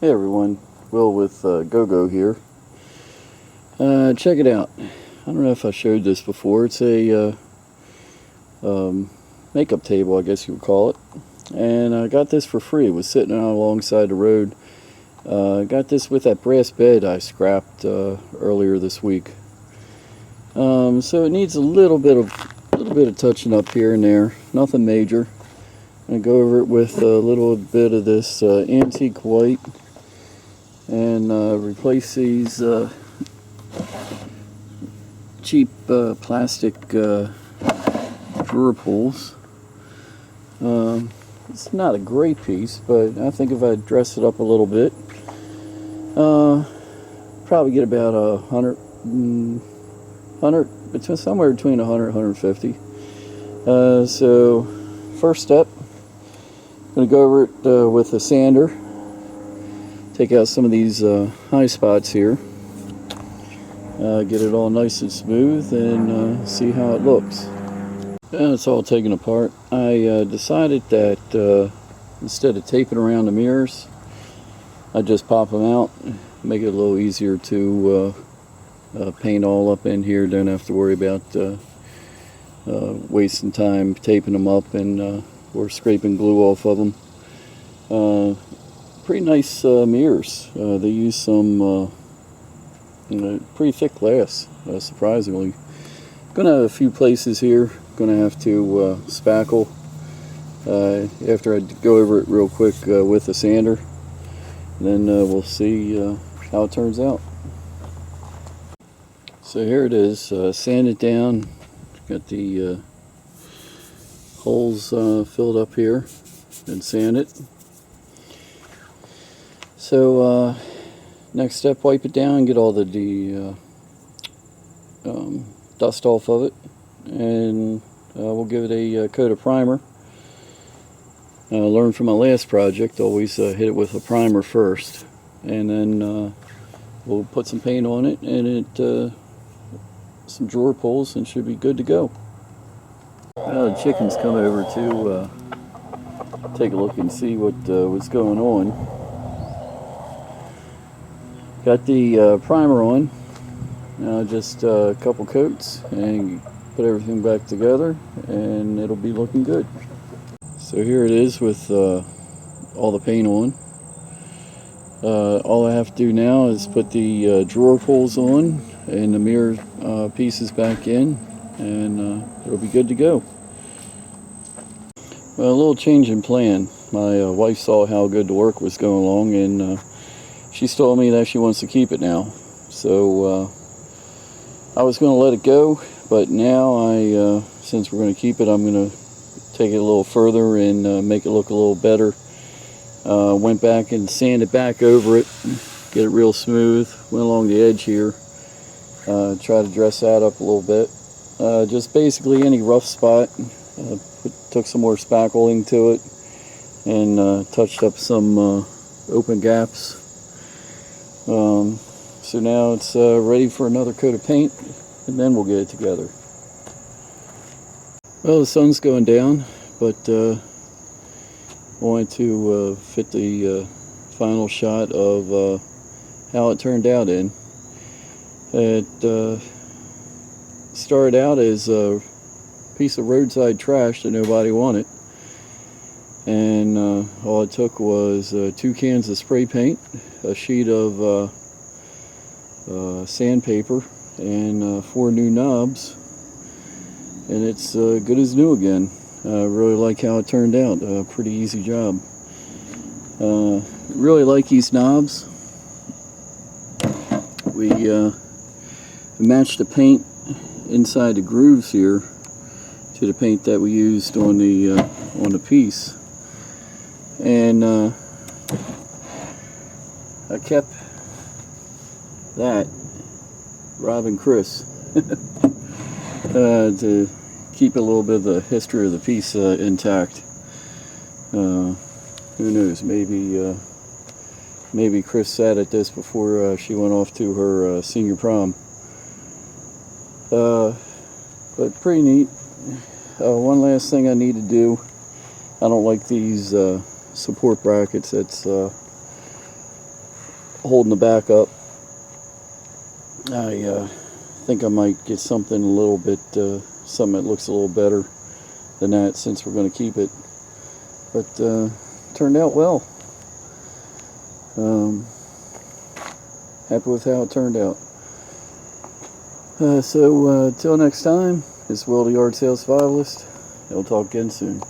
Hey everyone, Will with GoGo here. Check it out. I don't know if I showed this before. It's a makeup table, I guess you would call it. And I got this for free. It was sitting out alongside the road. Got this with that brass bed I scrapped earlier this week. So it needs a little bit of touching up here and there. Nothing major. I'm gonna go over it with a little bit of this antique white and replace these cheap plastic drawer pulls. It's not a great piece, but I think if I dress it up a little bit, probably get about somewhere between 100 150. So first step, I'm going to go over it with a sander. Take out some of these high spots here. Get it all nice and smooth and see how it looks. And it's all taken apart. I decided that instead of taping around the mirrors, I just pop them out, make it a little easier to paint all up in here. Don't have to worry about wasting time taping them up and or scraping glue off of them. Pretty nice mirrors. They use some pretty thick glass, surprisingly. Gonna have a few places here. Gonna have to spackle after I go over it real quick with a sander. Then we'll see how it turns out. So here it is, sand it down. Got the holes filled up here and sand it. So next step, wipe it down, get all the dust off of it, and we'll give it a coat of primer. Learned from my last project, always hit it with a primer first, and then we'll put some paint on it and some drawer pulls, and should be good to go. The chickens come over to take a look and see what's going on. Got the primer on. Now just a couple coats and put everything back together, and it'll be looking good. So here it is with all the paint on. All I have to do now is put the drawer pulls on and the mirror pieces back in, and it'll be good to go. Well, a little change in plan. My wife saw how good the work was going along, and she's told me that she wants to keep it now. So I was going to let it go, but now since we're going to keep it, I'm going to take it a little further and make it look a little better. Went back and sanded back over it, get it real smooth. Went along the edge here, try to dress that up a little bit. Just basically any rough spot. Took some more spackling to it and touched up some open gaps. So now it's ready for another coat of paint, and then we'll get it together. Well, the sun's going down, but wanted to fit the final shot of how it turned out in. It started out as a piece of roadside trash that nobody wanted, and all it took was 2 cans of spray paint, a sheet of sandpaper, and 4 new knobs, and it's good as new again. I really like how it turned out. Pretty easy job. Really like these knobs. We matched the paint inside the grooves here to the paint that we used on the piece, and I kept that Rob Chris to keep a little bit of the history of the piece intact. Who knows? Maybe Chris sat at this before she went off to her senior prom. But pretty neat. One last thing I need to do. I don't like these support brackets. It's holding the back up. I think I might get something a little bit, something that looks a little better than that, since we're going to keep it. But turned out well. Happy with how it turned out. So till next time, this is Will the Yard Sale Survivalist. I'll talk again soon.